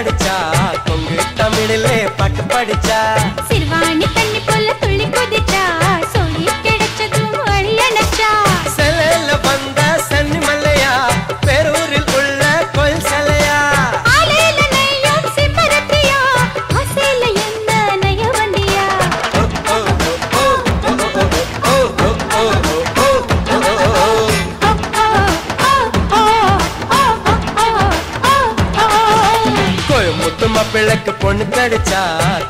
கடிச்சா கொங்கு தமிழிலே பாட்டு படிச்சா சிறுவாணி தண்ணி போல துள்ளி குதிச்சா சொல்லி கிடைச்சதும் வழி அணைச்சா செலையில வந்த சன்னி மல்லையா பேரூரில் உள்ள கோயில் சிலையா ஆலையில நெய்யும் சிம்பரத்தியா ஆசையில என்ன நெய்ய வண்டியா கோயமுத்து மாப்பிள்ளைக்கு பொண்ணு கடிச்சா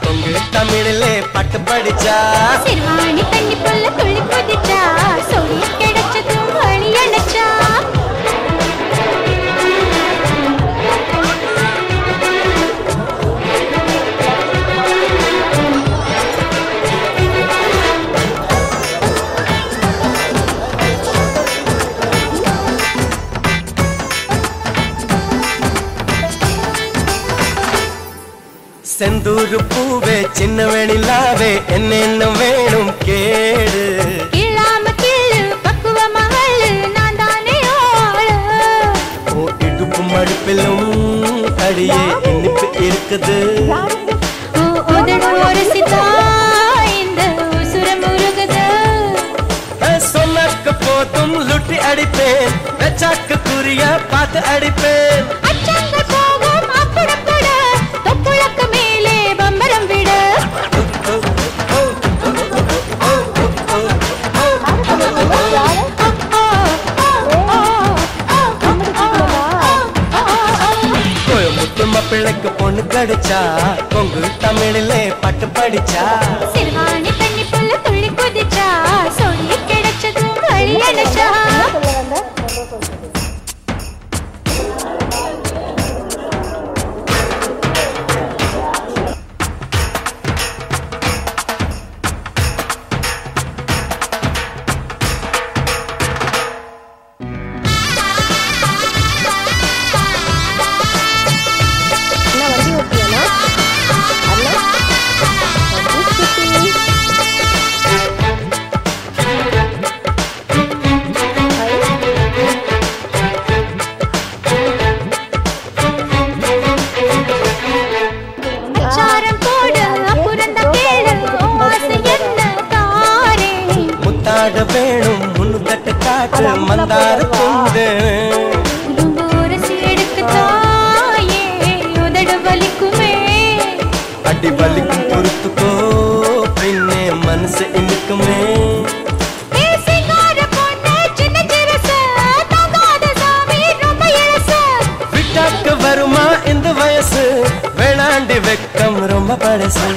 கொங்கு தமிழிலே பாட்டு படிச்சா சிறுவாணி தண்ணி போல துள்ளி குதிச்சா சொல்லி கிடைச்சதும் வழி அணைச்சா செந்தூரு பூவே சின்ன வெணிலாவே என்ன வேணும் கேடு இல்லாம கீழு பக்குவ மகளு நான் தானே ஆளு ஓ இடுப்பு மடுப்பிலும் அடியே இனிப்பு இருக்குது உதடு ஒரு சிதா இந்த உசுர முருகுது சொன்னக்கு போதும் லுட்டி அடிப்பேன் வெச்சாக்கு குறிய பார்த்து அடிப்பேன் அச்சங்கள் போகும் அப்புறப்பட தொப்புளக்கு மேலே பம்பரம் விட கோயமுத்து மாப்பிள்ளைக்கு பொண்ணு கடிச்சா கொங்கு தமிழிலே பாட்டு படிச்சா சிறுவாணி தண்ணி போல துள்ளி குதிச்சா சொல்லி கிடைச்சதும் வழி அணைச்சா சாரம் போடு அப்புறந்த கேளு ஆசை என்ன தாரே முத்தாட வேணும் முன்னு தட்டு காட்டு மந்தார துண்டு ஒரு சீடுக்கு தாயே உதடு வலிக்குமே அடி வலிக்கும் பொறுத்துக்கோ பின்னே மனசு இனிக்குமே விட்டாக்கு வருமா இந்த வயசு வேணாண்டி வெக்கம் ரொம்ப பழசு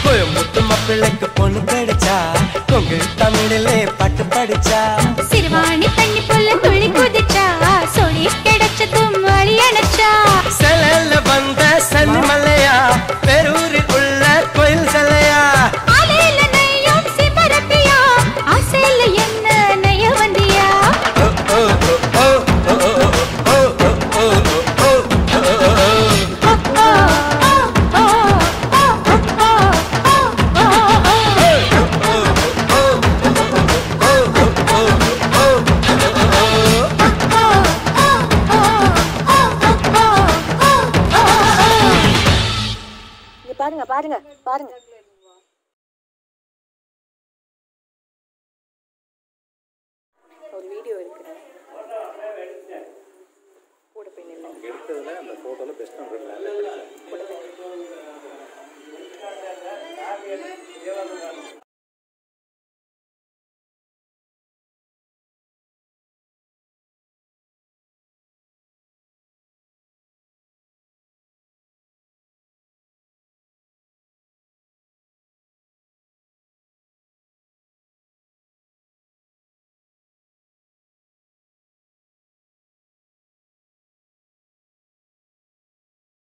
கோயமுத்து மாப்பிள்ளைக்கு பொண்ணு கடிச்சா கொங்கு தமிழிலே பாட்டு படிச்சா சிறுவாணி தண்ணி போல துள்ளி குதிச்சா சொல்லி கிடைச்சதும் வழி அணைச்சா செலையில வந்த சன்னி மல்லையா பேரூரில் உள்ள கோயில் சிலையா ஆலையில நெய்யும் சிம்பரத்தியா ஆசையில என்ன நெய்ய வண்டியா பாருங்க பாருங்க பாருங்க ஒரு வீடியோ இருக்கு கூட போய் நில்லுங்க எடுத்ததுல அந்த போட்டோல பெஸ்ட் நம்பர்